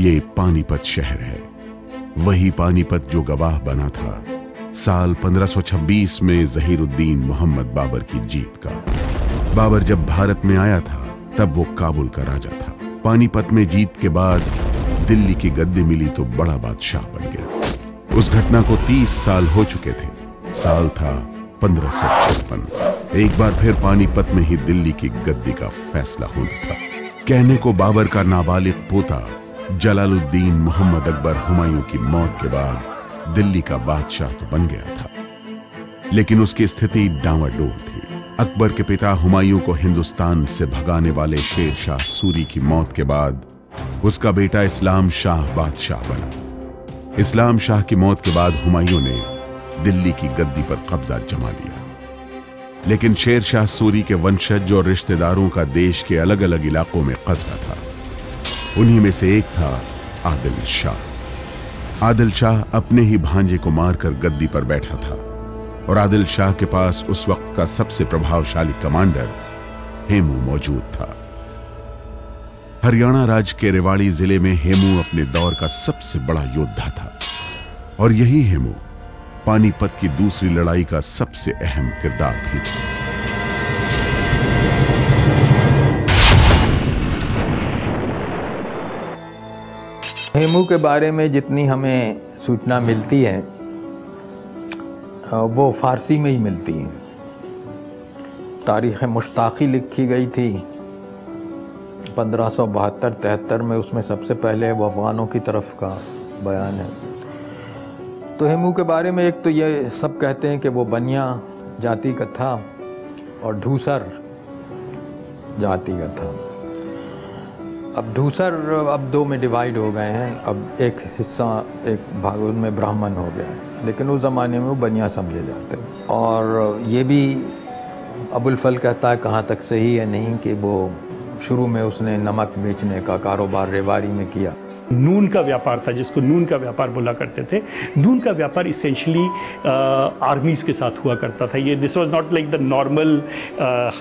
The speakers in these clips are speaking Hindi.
ये पानीपत शहर है, वही पानीपत जो गवाह बना था साल 1526 में ज़हीरुद्दीन मोहम्मद बाबर की जीत का। बाबर जब भारत में आया था तब वो काबुल का राजा था। पानीपत में जीत के बाद दिल्ली की गद्दी मिली तो बड़ा बादशाह बन गया। उस घटना को 30 साल हो चुके थे। साल था 1556। एक बार फिर पानीपत में ही दिल्ली की गद्दी का फैसला होना था। कहने को बाबर का नाबालिग पोता जलालुद्दीन मोहम्मद अकबर हुमायूं की मौत के बाद दिल्ली का बादशाह तो बन गया था, लेकिन उसकी स्थिति डांवाडोल थी। अकबर के पिता हुमायूं को हिंदुस्तान से भगाने वाले शेर शाह सूरी की मौत के बाद उसका बेटा इस्लाम शाह बादशाह बना। इस्लाम शाह की मौत के बाद हुमायूं ने दिल्ली की गद्दी पर कब्जा जमा लिया, लेकिन शेर शाह सूरी के वंशज और रिश्तेदारों का देश के अलग अलग इलाकों में कब्जा था। उन्हीं में से एक था आदिल शाह। आदिल शाह अपने ही भांजे को मारकर गद्दी पर बैठा था और आदिल शाह के पास उस वक्त का सबसे प्रभावशाली कमांडर हेमू मौजूद था। हरियाणा राज्य के रेवाड़ी जिले में हेमू अपने दौर का सबसे बड़ा योद्धा था और यही हेमू पानीपत की दूसरी लड़ाई का सबसे अहम किरदार भी था। हेमू के बारे में जितनी हमें सूचना मिलती है वो फारसी में ही मिलती है। तारीख़ मुश्ताक़ी लिखी गई थी 1572-73 में। उसमें सबसे पहले वो अफ़गानों की तरफ का बयान है। तो हेमू के बारे में एक तो ये सब कहते हैं कि वो बनिया जाति का था और ढूसर जाति का था। अब ढूसर अब दो में डिवाइड हो गए हैं। अब एक हिस्सा एक भाग उनमें ब्राह्मण हो गया है, लेकिन उस ज़माने में वो बनिया समझे जाते हैं। और ये भी अबुल फल कहता है कहाँ तक सही है नहीं कि वो शुरू में उसने नमक बेचने का कारोबार रेवाड़ी में किया। नून का व्यापार था, जिसको नून का व्यापार बोला करते थे। नून का व्यापार इसेंशली आर्मीज के साथ हुआ करता था। ये this was not like the normal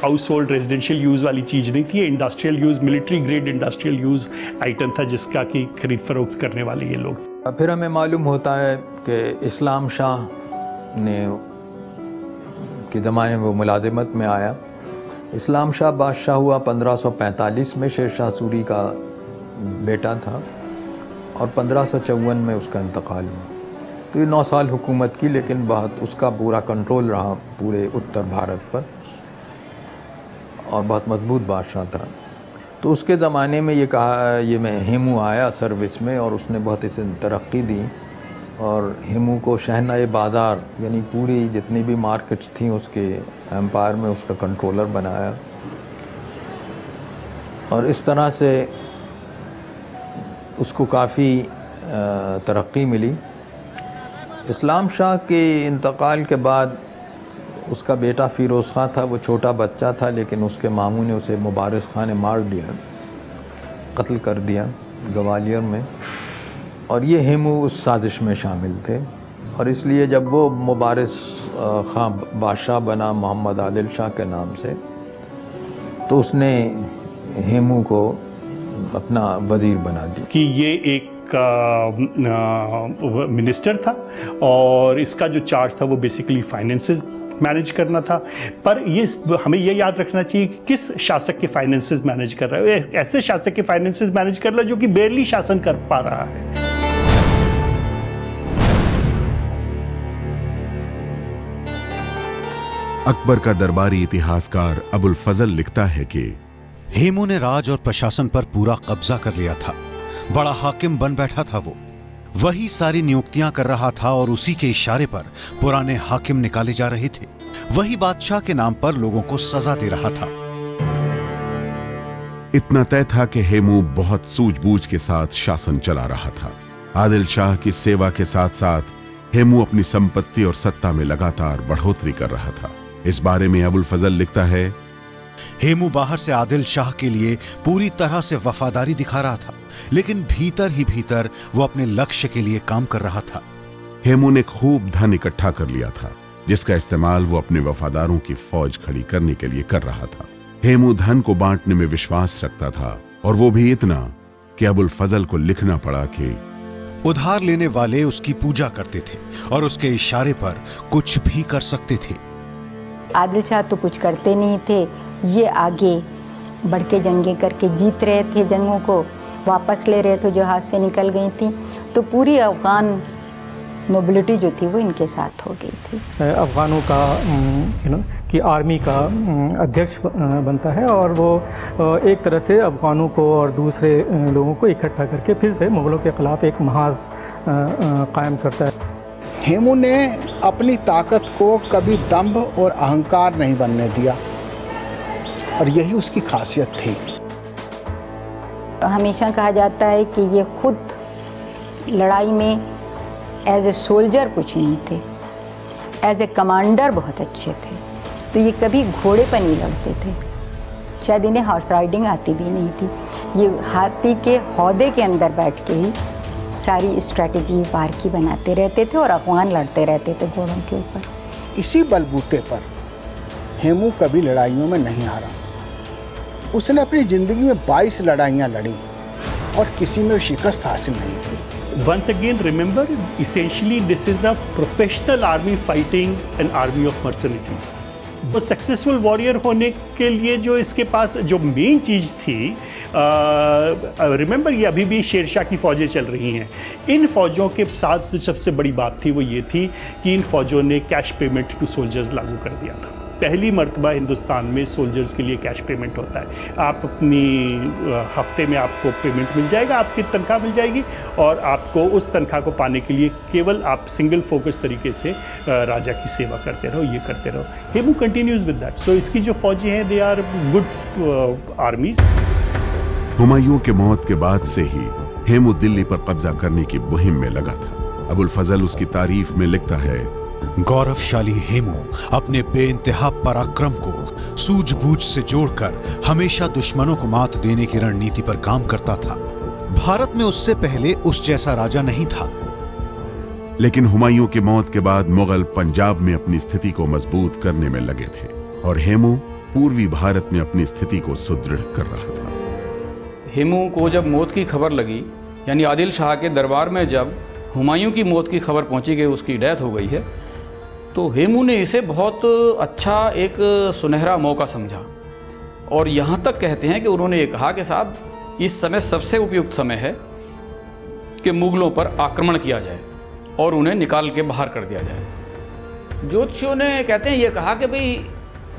house hold residential use वाली चीज़ नहीं थी। ये industrial use, military grade industrial use item था, जिसका की खरीद फरोख्त करने वाले ये लोग। फिर हमें मालूम होता है कि इस्लाम शाह ने के ज़माने में वो मुलाजिमत में आया। इस्लाम शाह बादशाह हुआ 1545 में। शेर शाह सूरी का बेटा था और 1554 में उसका इंतकाल हुआ। तो ये 9 साल हुकूमत की, लेकिन बहुत उसका पूरा कंट्रोल रहा पूरे उत्तर भारत पर और बहुत मजबूत बादशाह था। तो उसके ज़माने में ये में हेमू आया सर्विस में और उसने बहुत इसे तरक्की दी और हेमू को शहनाए बाज़ार यानी पूरी जितनी भी मार्केट्स थी उसके एम्पायर में उसका कंट्रोलर बनाया और इस तरह से उसको काफ़ी तरक्की मिली। इस्लाम शाह के इंतकाल के बाद उसका बेटा फ़िरोज़ ख़ान था। वो छोटा बच्चा था, लेकिन उसके मामू ने उसे मुबारिज़ ख़ान ने मार दिया, कत्ल कर दिया ग्वालियर में। और ये हेमू उस साजिश में शामिल थे और इसलिए जब वो मुबारिज़ ख़ान बादशाह बना मोहम्मद आदिल शाह के नाम से, तो उसने हेमू को अपना वज़ीर बना दिया। कि ये एक मिनिस्टर था और इसका जो चार्ज था वो बेसिकली फाइनेंसेस मैनेज करना था। पर ये हमें ये याद रखना चाहिए कि किस शासक के फाइनेंसेस मैनेज कर रहा है। ऐसे शासक के फाइनेंसेस मैनेज कर रहा है जो कि बेरली शासन कर पा रहा है। अकबर का दरबारी इतिहासकार अबुल फजल लिखता है कि हेमू ने राज और प्रशासन पर पूरा कब्जा कर लिया था। बड़ा हाकिम बन बैठा था। वो वही सारी नियुक्तियां कर रहा था और उसी के इशारे पर पुराने हाकिम निकाले जा रहे थे। वही बादशाह के नाम पर लोगों को सजा दे रहा था। इतना तय था कि हेमू बहुत सूझबूझ के साथ शासन चला रहा था। आदिल शाह की सेवा के साथ साथ हेमू अपनी संपत्ति और सत्ता में लगातार बढ़ोतरी कर रहा था। इस बारे में अबुल फजल लिखता है, हेमू बाहर से आदिल शाह के लिए पूरी तरह से वफादारी दिखा रहा था, लेकिन भीतर ही भीतर वो अपने लक्ष्य के लिए काम कर रहा था। हेमू ने खूब धन इकट्ठा कर लिया था, जिसका इस्तेमाल वो अपने वफादारों की फौज खड़ी करने के लिए कर रहा था। हेमू धन को बांटने में विश्वास रखता था और वो भी इतना कि अबुल फजल को लिखना पड़ा कि उधार लेने वाले उसकी पूजा करते थे और उसके इशारे पर कुछ भी कर सकते थे। आदिल शाह तो कुछ करते नहीं थे, ये आगे बढ़ के जंगें करके जीत रहे थे, जंगों को वापस ले रहे थे जो हाथ से निकल गई थी। तो पूरी अफगान नोबिलिटी जो थी वो इनके साथ हो गई थी। अफ़गानों का कि आर्मी का अध्यक्ष बनता है और वो एक तरह से अफ़गानों को और दूसरे लोगों को इकट्ठा करके फिर से मुग़लों के ख़िलाफ़ एक महाज़ कायम करता है। हेमू ने अपनी ताकत को कभी दंभ और अहंकार नहीं बनने दिया और यही उसकी खासियत थी। हमेशा कहा जाता है कि ये खुद लड़ाई में एज ए सोल्जर कुछ नहीं थे, एज ए कमांडर बहुत अच्छे थे। तो ये कभी घोड़े पर नहीं लड़ते थे, शायद इन्हें हॉर्स राइडिंग आती भी नहीं थी। ये हाथी के हौदे के अंदर बैठ के ही सारी स्ट्रैटेजी वार की बनाते रहते थे और अफगान लड़ते रहते थे घोड़ों के ऊपर। इसी बलबूते पर हेमू कभी लड़ाइयों में नहीं हारा। उसने अपनी ज़िंदगी में 22 लड़ाइयाँ लड़ी और किसी में शिकस्त हासिल नहीं की। Once again, remember, essentially this is a professional army fighting an army of mercenaries. तो सक्सेसफुल वॉरियर होने के लिए जो इसके पास जो मेन चीज़ थी, रिमेंबर ये अभी भी शेरशाह की फ़ौजें चल रही हैं। इन फ़ौजों के साथ जो सबसे बड़ी बात थी वो ये थी कि इन फ़ौजों ने कैश पेमेंट टू सोल्जर्स लागू कर दिया था। पहली मर्तबा हिंदुस्तान में सोल्जर्स के लिए कैश पेमेंट होता है। आप अपनी हफ्ते में आपको पेमेंट मिल जाएगा, आपकी तनख्वाह मिल जाएगी और आपको उस तनख्वाह को पाने के लिए केवल आप सिंगल फोकस तरीके से राजा की सेवा करते रहो, ये करते रहो। Hemu continues with that. So इसकी जो फौजी हैं they are good armies. Humayun के मौत के बाद से ही हेमू दिल्ली पर कब्जा करने की मुहिम में लगा था। अबुल फजल उसकी तारीफ में लिखता है, गौरवशाली हेमू अपने बेइंतहा पराक्रम को सूझबूझ से जोड़कर हमेशा दुश्मनों को मात देने की रणनीति पर काम करता था। भारत में उससे पहले उस जैसा राजा नहीं था। लेकिन हुमायूं की मौत के बाद मुगल पंजाब में अपनी स्थिति को मजबूत करने में लगे थे और हेमू पूर्वी भारत में अपनी स्थिति को सुदृढ़ कर रहा था। हेमू को जब मौत की खबर लगी, यानी आदिल शाह के दरबार में जब हुमायूं की मौत की खबर पहुंची कि उसकी डेथ हो गई है, तो हेमू ने इसे बहुत अच्छा एक सुनहरा मौका समझा और यहाँ तक कहते हैं कि उन्होंने ये कहा कि साहब इस समय सबसे उपयुक्त समय है कि मुगलों पर आक्रमण किया जाए और उन्हें निकाल के बाहर कर दिया जाए। ज्योतिषियों ने कहते हैं ये कहा कि भाई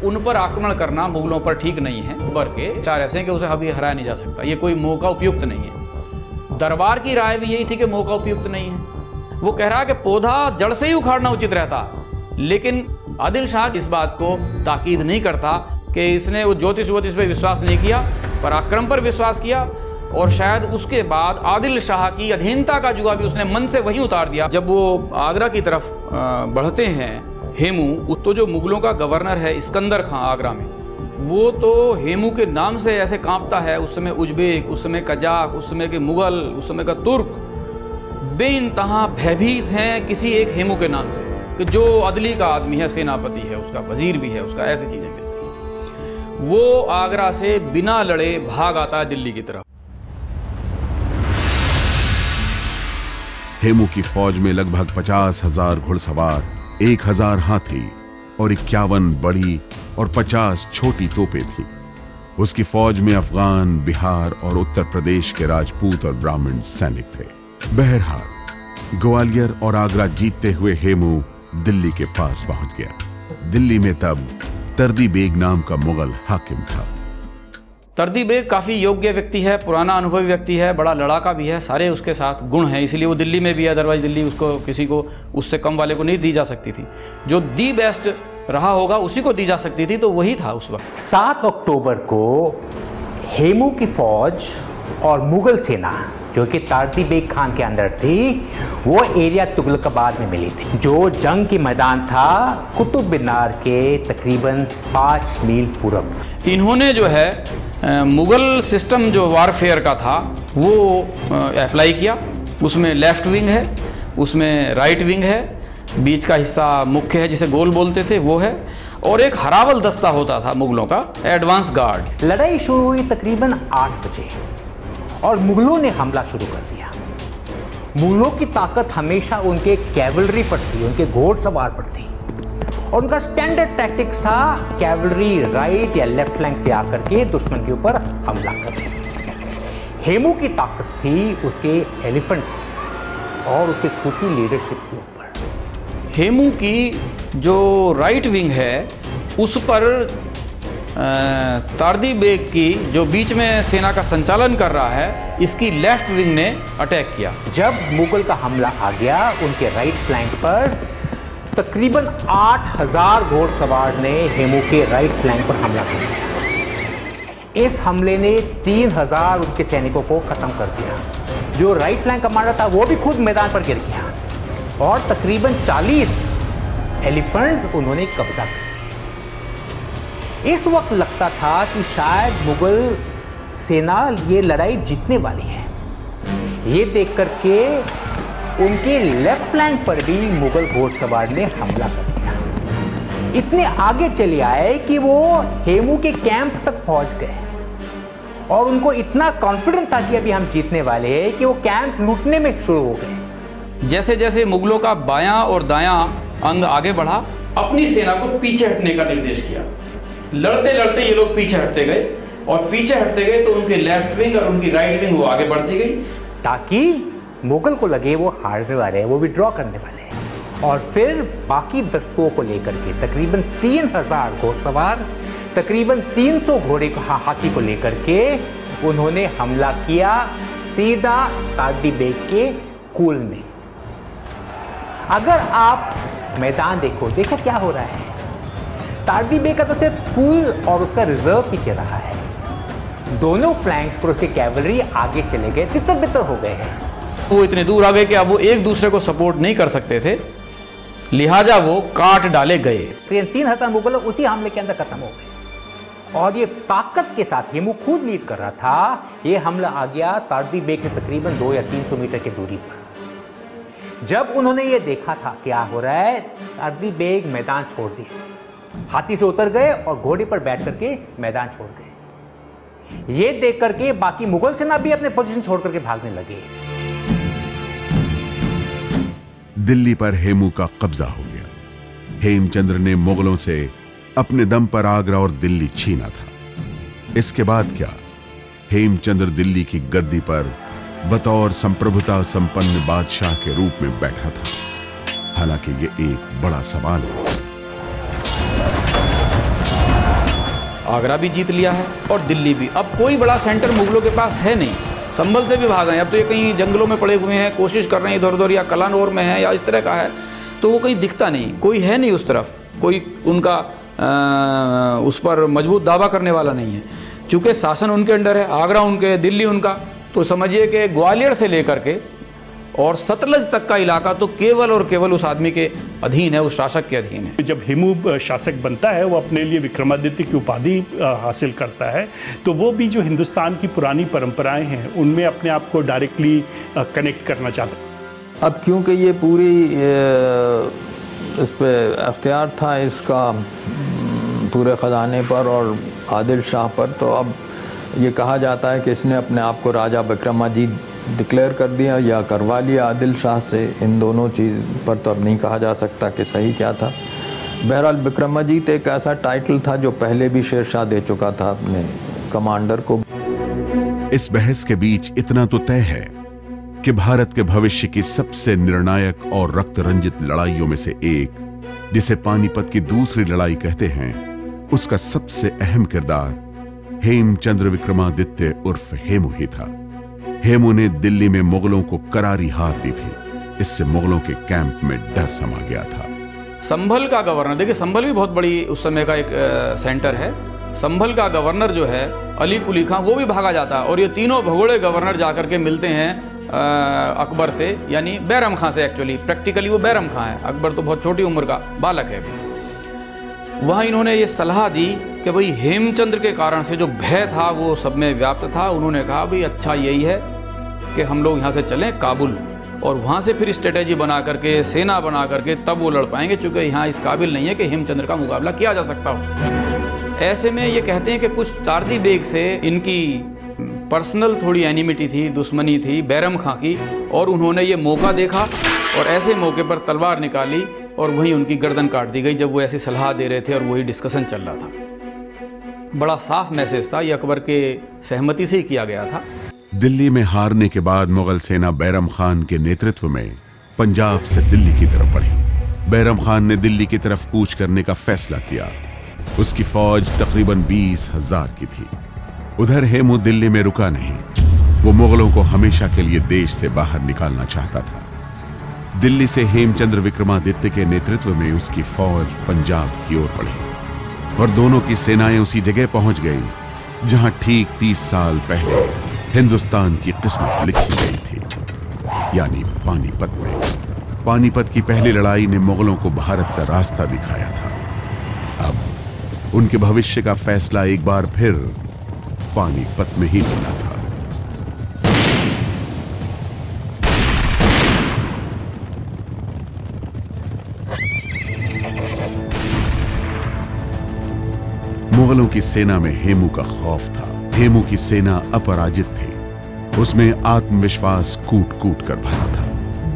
उन पर आक्रमण करना मुगलों पर ठीक नहीं है, उबर के चार ऐसे हैं कि उसे अभी हराया नहीं जा सकता, ये कोई मौका उपयुक्त नहीं है। दरबार की राय भी यही थी कि मौका उपयुक्त नहीं है। वो कह रहा कि पौधा जड़ से ही उखाड़ना उचित रहता, लेकिन आदिल शाह इस बात को ताकीद नहीं करता कि इसने वो ज्योतिष पे विश्वास नहीं किया, पराक्रम पर विश्वास किया और शायद उसके बाद आदिल शाह की अधीनता का जुआ भी उसने मन से वहीं उतार दिया। जब वो आगरा की तरफ बढ़ते हैं हेमू, तो जो मुगलों का गवर्नर है इस्कंदर खां आगरा में, वो तो हेमू के नाम से ऐसे कांपता है। उस समय उज्बेक, उस समय कजाक, उस समय के मुगल, उस समय का तुर्क बेइंतहा भयभीत हैं किसी एक हेमू के नाम से कि जो अदली का आदमी है, सेनापति है, उसका वजीर भी है, उसका ऐसी चीजें मिलती हैं। वो आगरा से बिना लड़े भाग आता है दिल्ली की तरफ। हेमू की फौज में लगभग 50,000 घुड़सवार, 1,000 हाथी और 51 बड़ी और 50 छोटी तोपें थीं। उसकी फौज में अफगान, बिहार और उत्तर प्रदेश के राजपूत और ब्राह्मण सैनिक थे। बहरहाल ग्वालियर और आगरा जीतते हुए हेमू दिल्ली के पास पहुंच गया। दिल्ली में तब तर्दी बेग नाम का मुगल हाकिम था। तर्दी बेग काफ़ी योग्य व्यक्ति है, पुराना अनुभवी व्यक्ति है, बड़ा लड़ाका भी है, सारे उसके साथ गुण हैं, इसलिए वो दिल्ली में भी है। अदरवाइज दिल्ली उसको किसी को उससे कम वाले को नहीं दी जा सकती थी। जो दी बेस्ट रहा होगा उसी को दी जा सकती थी, तो वही था उस वक्त। 7 अक्टूबर को हेमू की फौज और मुगल सेना जो कि तारती बेग खान के अंदर थी, वो एरिया तुगलकाबाद में मिली थी, जो जंग की मैदान था कुतुब मीनार के तकरीबन 5 मील पूरब। इन्होंने जो है मुगल सिस्टम जो वारफेयर का था वो अप्लाई किया। उसमें लेफ्ट विंग है, उसमें राइट विंग है, बीच का हिस्सा मुख्य है जिसे गोल बोलते थे वो है, और एक हरावल दस्ता होता था मुगलों का, एडवांस गार्ड। लड़ाई शुरू हुई तकरीबन 8 बजे और मुगलों ने हमला शुरू कर दिया। मुगलों की ताकत हमेशा उनके कैवलरी पर थी, उनके घोड़सवार पर थी, और उनका स्टैंडर्ड टैक्टिक्स था कैवलरी राइट या लेफ्ट फ्लैंक से आकर के दुश्मन के ऊपर हमला करना। हेमू की ताकत थी उसके एलिफेंट्स और उसके खुद की लीडरशिप के ऊपर। हेमू की जो राइट विंग है उस पर तारदी बेग की जो बीच में सेना का संचालन कर रहा है, इसकी लेफ्ट विंग ने अटैक किया। जब मुगल का हमला आ गया उनके राइट फ्लैंक पर, तकरीबन 8000 घोड़सवार ने हेमू के राइट फ्लैंक पर हमला कर दिया। इस हमले ने 3000 उनके सैनिकों को खत्म कर दिया। जो राइट फ्लैंक कमांडर था वो भी खुद मैदान पर गिर गया और तकरीबन 40 एलिफेंट्स उन्होंने कब्जा कर लिया। इस वक्त लगता था कि शायद मुगल सेना ये लड़ाई जीतने वाली है। ये देख करके उनके लेफ्ट फ्लैंक पर भी मुगल घोड़सवार ने हमला कर दिया। इतने आगे चले आए कि वो हेमू के कैंप तक पहुंच गए और उनको इतना कॉन्फिडेंस था कि अभी हम जीतने वाले हैं कि वो कैंप लूटने में शुरू हो गए। जैसे जैसे मुगलों का बायां और दायां अंग आगे बढ़ा, अपनी सेना को पीछे हटने का निर्देश किया। लड़ते लड़ते ये लोग पीछे हटते गए और पीछे हटते गए तो उनकी लेफ्ट विंग और उनकी राइट विंग वो आगे बढ़ती गई, ताकि मुगल को लगे वो हारने वाले हैं, वो विड्रॉ करने वाले हैं। और फिर बाकी दस्तों को लेकर के तकरीबन 3000 घोड़सवार, तकरीबन 300 घोड़े को हाथी को लेकर के उन्होंने हमला किया सीधा तारदी बेग के कुल में। अगर आप मैदान देखो क्या हो रहा है। तारदी बेग का तो सिर्फ कुल और उसका रिजर्व पीछे रहा है। दोनों फ्लैंक्स पर उसके कैवलरी आगे चले गए, तितर बितर हो गए हैं। वो इतने दूर आ गए कि अब वो एक दूसरे को सपोर्ट नहीं कर सकते थे, लिहाजा वो काट डाले गए। 3000 मुगल उसी हमले के अंदर खत्म हो गए और ये ताकत के साथ हेमू खुद लीड कर रहा था। ये हमला आ गया तारदी बेग से तकरीबन 200 या 300 मीटर की दूरी पर। जब उन्होंने ये देखा था क्या हो रहा है, तारदी बेग मैदान छोड़ दिए, हाथी से उतर गए और घोड़े पर बैठ करके मैदान छोड़ गए। ये देख करके बाकी मुगल सेना भी अपने पोजीशन छोड़ करके भागने लगे। दिल्ली पर हेमू का कब्जा हो गया। हेमचंद्र ने मुगलों से अपने दम पर आगरा और दिल्ली छीना था। इसके बाद क्या? हेमचंद्र दिल्ली की गद्दी पर बतौर संप्रभुता संपन्न बादशाह के रूप में बैठा था। हालांकि ये एक बड़ा सवाल है। आगरा भी जीत लिया है और दिल्ली भी। अब कोई बड़ा सेंटर मुगलों के पास है नहीं। संभल से भी भाग गए, अब तो ये कहीं जंगलों में पड़े हुए हैं, कोशिश कर रहे हैं इधर उधर, या कलानौर में है या इस तरह का है, तो वो कहीं दिखता नहीं, कोई है नहीं उस तरफ, कोई उनका उस पर मजबूत दावा करने वाला नहीं है। चूँकि शासन उनके अंडर है, आगरा उनके, दिल्ली उनका, तो समझिए कि ग्वालियर से लेकर के और सतलज तक का इलाका तो केवल और केवल उस आदमी के अधीन है, उस शासक के अधीन है। जब हेमू शासक बनता है, वो अपने लिए विक्रमादित्य की उपाधि हासिल करता है, तो वो भी जो हिंदुस्तान की पुरानी परंपराएं हैं उनमें अपने आप को डायरेक्टली कनेक्ट करना चाहता है। अब क्योंकि ये पूरी इस पे अख्तियार था इसका पूरे ख़जाने पर और आदिल शाह पर, तो अब ये कहा जाता है कि इसने अपने आप को राजा विक्रमाजीत डिक्लेयर कर दिया या करवा लिया आदिल शाह से। इन दोनों चीज़ पर तो अब नहीं कहा जा सकता कि सही क्या था। बहरहाल विक्रमाजीत एक ऐसा टाइटल था जो पहले भी शेरशाह दे चुका था अपने कमांडर को। इस बहस के बीच इतना तो तय है कि भारत के भविष्य की सबसे निर्णायक और रक्त रंजित लड़ाइयों में से एक, जिसे पानीपत की दूसरी लड़ाई कहते हैं, उसका सबसे अहम किरदार हेमचंद्र विक्रमादित्य उर्फ हेमू ही था। हेमू ने दिल्ली में मुगलों को करारी हार दी थी। इससे मुगलों के कैंप में डर समा गया था। संभल का गवर्नर, देखिए संभल भी बहुत बड़ी उस समय का एक सेंटर है। संभल का गवर्नर जो है अली कुली खां, वो भी भागा जाता है और ये तीनों भगोड़े गवर्नर जाकर के मिलते हैं अकबर से, यानी बैरम खां से। एक्चुअली प्रैक्टिकली वो बैरम खां है, अकबर तो बहुत छोटी उम्र का बालक है। वहाँ इन्होंने ये सलाह दी कि भाई हेमचंद्र के कारण से जो भय था वो सब में व्याप्त था। उन्होंने कहा भाई अच्छा यही है कि हम लोग यहाँ से चलें काबुल और वहाँ से फिर स्ट्रेटेजी बना करके, सेना बना करके तब वो लड़ पाएंगे, चूँकि यहाँ इस काबिल नहीं है कि हेमचंद्र का मुकाबला किया जा सकता हो। ऐसे में ये कहते हैं कि कुछ तारदी बेग से इनकी पर्सनल थोड़ी एनिमिटी थी, दुश्मनी थी बैरम खां की, और उन्होंने ये मौका देखा और ऐसे मौके पर तलवार निकाली और वहीं उनकी गर्दन काट दी गई जब वो ऐसी सलाह दे रहे थे और वही डिस्कशन चल रहा था। बड़ा साफ मैसेज था, ये अकबर के सहमति से ही किया गया था। दिल्ली में हारने के बाद मुगल सेना बैरम खान के नेतृत्व में पंजाब से दिल्ली की तरफ बढ़ी। बैरम खान ने दिल्ली की तरफ कूच करने का फैसला किया। उसकी फौज तकरीबन 20,000 की थी। उधर हेमू दिल्ली में रुका नहीं, वो मुगलों को हमेशा के लिए देश से बाहर निकालना चाहता था। दिल्ली से हेमचंद्र विक्रमादित्य के नेतृत्व में उसकी फौज पंजाब की ओर बढ़ी और दोनों की सेनाएं उसी जगह पहुंच गई जहां ठीक 30 साल पहले हिंदुस्तान की किस्मत लिखी गई थी, यानी पानीपत में। पानीपत की पहली लड़ाई ने मुगलों को भारत का रास्ता दिखाया था। अब उनके भविष्य का फैसला एक बार फिर पानीपत में ही होना था। मुगलों की सेना में हेमू का खौफ था। हेमू की सेना अपराजित थी, उसमें आत्मविश्वास कूट कूट कर भरा था।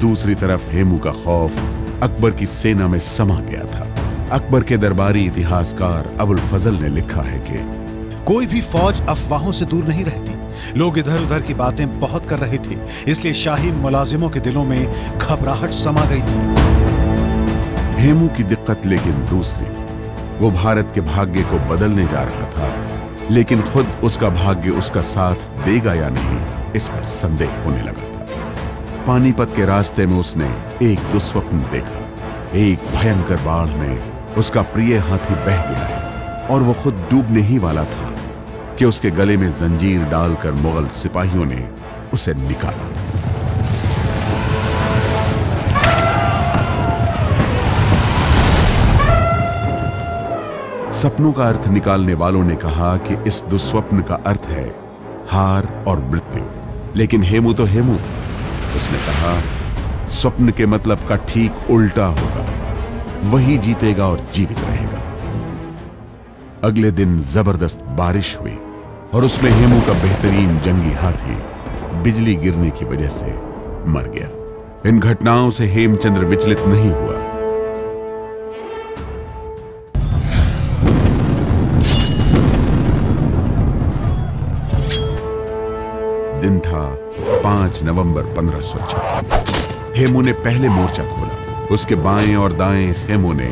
दूसरी तरफ हेमू का खौफ अकबर की सेना में समा गया था। अकबर के दरबारी इतिहासकार अबुल फजल ने लिखा है कि कोई भी फौज अफवाहों से दूर नहीं रहती। लोग इधर उधर की बातें बहुत कर रहे थे, इसलिए शाही मुलाजिमों के दिलों में घबराहट समा गई थी। हेमू की दिक्कत लेकिन दूसरी, वो भारत के भाग्य को बदलने जा रहा था, लेकिन खुद उसका भाग्य उसका साथ देगा या नहीं, इस पर संदेह होने लगा था। पानीपत के रास्ते में उसने एक दुस्वप्न देखा। एक भयंकर बाढ़ में उसका प्रिय हाथी बह गया है और वो खुद डूबने ही वाला था कि उसके गले में जंजीर डालकर मुगल सिपाहियों ने उसे निकाला। सपनों का अर्थ निकालने वालों ने कहा कि इस दुस्वप्न का अर्थ है हार और मृत्यु, लेकिन हेमू तो हेमू था। उसने कहा स्वप्न के मतलब का ठीक उल्टा होगा, वही जीतेगा और जीवित रहेगा। अगले दिन जबरदस्त बारिश हुई और उसमें हेमू का बेहतरीन जंगी हाथी बिजली गिरने की वजह से मर गया। इन घटनाओं से हेमचंद्र विचलित नहीं हुआ। दिन था 5 नवंबर 1506। हेमू ने पहले मोर्चा खोला। उसके बाएं और दाएं खेमों ने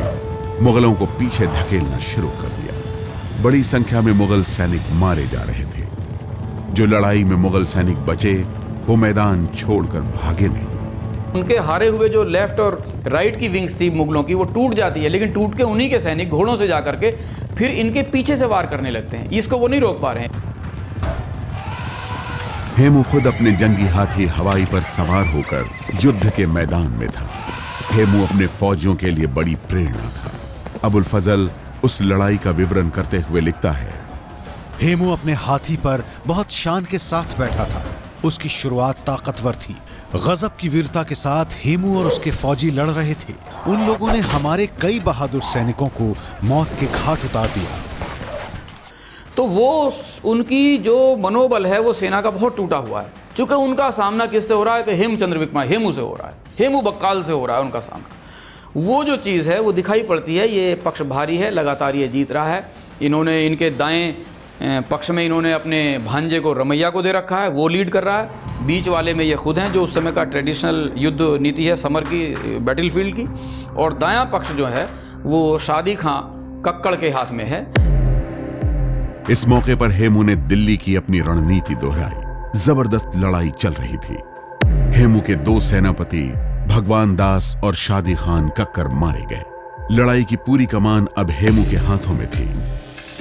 मुगलों को पीछे ढकेलना शुरू कर दिया। बड़ी संख्या में मुगल सैनिक मारे जा रहे थे। जो लड़ाई में मुगल सैनिक बचे वो मैदान छोड़कर भागे नहीं। उनके हारे हुए जो लेफ्ट और राइट की विंग्स थी मुगलों की, वो टूट जाती है, लेकिन टूट के उन्हीं के सैनिक घोड़ों से जाकर के फिर इनके पीछे से वार करने लगते हैं। इसको वो नहीं रोक पा रहे हैं। हेमू खुद अपने जंगी हाथी हवाई पर सवार होकर युद्ध के मैदान में था। हेमू अपने फौजियों के लिए बड़ी प्रेरणा था। अबुल फजल उस लड़ाई का विवरण करते हुए लिखता है, हेमू अपने हाथी पर बहुत शान के साथ बैठा था। उसकी शुरुआत ताकतवर थी। गजब की वीरता के साथ हेमू और उसके फौजी लड़ रहे थे। उन लोगों ने हमारे कई बहादुर सैनिकों को मौत के घाट उतार दिया। तो वो उनकी जो मनोबल है वो सेना का बहुत टूटा हुआ है, चूंकि उनका सामना किससे हो रहा है कि हेमचंद्र विक्रम हेमू से हो रहा है, हेमू बक्काल से हो रहा है उनका सामना। वो जो चीज़ है वो दिखाई पड़ती है। ये पक्ष भारी है, लगातार ये जीत रहा है। इन्होंने इनके दाएं पक्ष में इन्होंने अपने भांजे को रमैया को दे रखा है, वो लीड कर रहा है। बीच वाले में ये खुद हैं जो उस समय का ट्रेडिशनल युद्ध नीति है समर की, बैटलफील्ड की। और दायां पक्ष जो है वो शादी खां कक्कड़ के हाथ में है। इस मौके पर हेमू ने दिल्ली की अपनी रणनीति दोहराई। जबरदस्त लड़ाई चल रही थी। हेमू के 2 सेनापति भगवान दास और शादी खान कक्कर मारे गए। लड़ाई की पूरी कमान अब हेमू के हाथों में थी।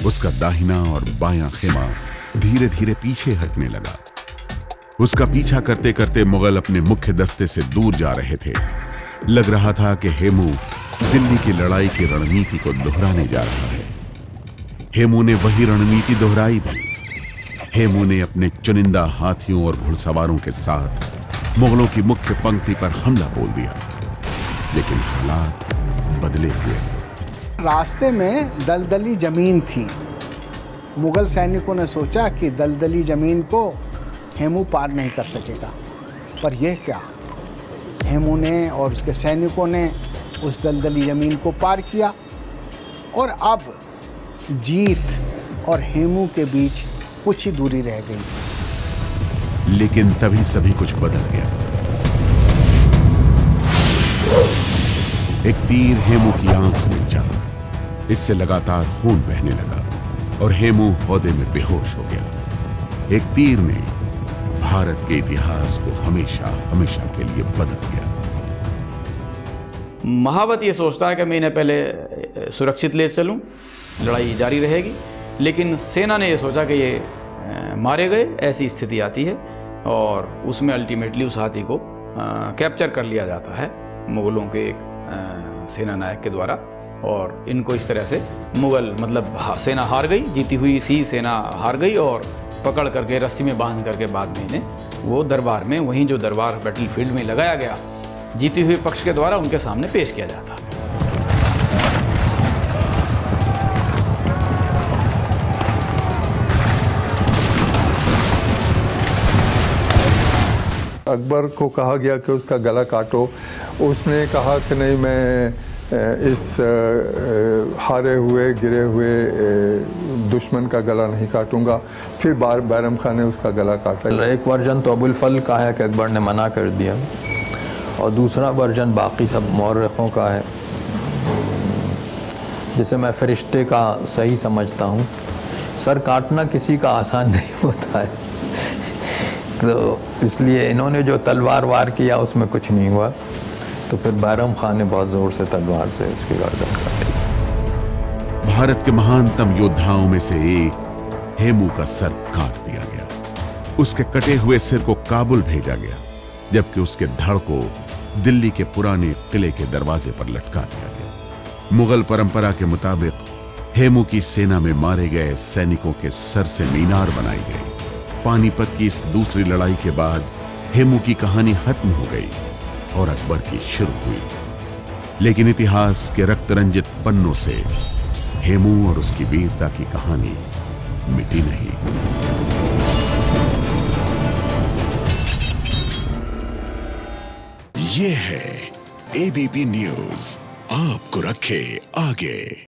उसका दाहिना और बायां खेमा धीरे धीरे पीछे हटने लगा। उसका पीछा करते करते मुगल अपने मुख्य दस्ते से दूर जा रहे थे। लग रहा था कि हेमू दिल्ली की लड़ाई की रणनीति को दोहराने जा रहा है। हेमू ने वही रणनीति दोहराई भी। हेमू ने अपने चुनिंदा हाथियों और घुड़सवारों के साथ मुगलों की मुख्य पंक्ति पर हमला बोल दिया, लेकिन हालात बदले हुए थे। रास्ते में दलदली जमीन थी। मुगल सैनिकों ने सोचा कि दलदली जमीन को हेमू पार नहीं कर सकेगा। पर यह क्या, हेमू ने और उसके सैनिकों ने उस दलदली ज़मीन को पार किया और अब जीत और हेमू के बीच कुछ ही दूरी रह गई। लेकिन तभी सभी कुछ बदल गया। एक तीर हेमू की आंख में जा, इससे लगातार खून बहने लगा और हेमू हौदे में बेहोश हो गया। एक तीर ने भारत के इतिहास को हमेशा हमेशा के लिए बदल दिया। महावत ये सोचता है कि मैं इन्हें पहले सुरक्षित ले चलूं, लड़ाई जारी रहेगी, लेकिन सेना ने ये सोचा कि ये मारे गए, ऐसी स्थिति आती है और उसमें अल्टीमेटली उस हाथी को कैप्चर कर लिया जाता है मुगलों के एक सेना नायक के द्वारा। और इनको इस तरह से मुगल मतलब सेना हार गई, जीती हुई सी सेना हार गई और पकड़ करके रस्सी में बांध करके बाद में इन्हें वो दरबार में, वहीं जो दरबार बैटलफील्ड में लगाया गया, जीती हुई पक्ष के द्वारा उनके सामने पेश किया जाता। अकबर को कहा गया कि उसका गला काटो। उसने कहा कि नहीं, मैं इस हारे हुए गिरे हुए दुश्मन का गला नहीं काटूंगा। फिर बैरम खान ने उसका गला काटा। एक वर्जन तो अबुल फल का है कि अकबर ने मना कर दिया और दूसरा वर्जन बाकी सब मौरखों का है, जिसे मैं फरिश्ते का सही समझता हूँ। सर काटना किसी का आसान नहीं होता है, तो इसलिए इन्होंने जो तलवार वार किया उसमें कुछ नहीं हुआ, तो फिर बैरम खान ने बहुत जोर से तलवार से उसकी गर्दन काटी। भारत के महानतम योद्धाओं में से एक हेमू का सर काट दिया गया। उसके कटे हुए सिर को काबुल भेजा गया, जबकि उसके धड़ को दिल्ली के पुराने किले के दरवाजे पर लटका दिया गया। मुगल परंपरा के मुताबिक हेमू की सेना में मारे गए सैनिकों के सर से मीनार बनाई गई। पानीपत की इस दूसरी लड़ाई के बाद हेमू की कहानी खत्म हो गई और अकबर की शुरू हुई। लेकिन इतिहास के रक्तरंजित पन्नों से हेमू और उसकी वीरता की कहानी मिटी नहीं। ये है एबीपी न्यूज, आपको रखे आगे।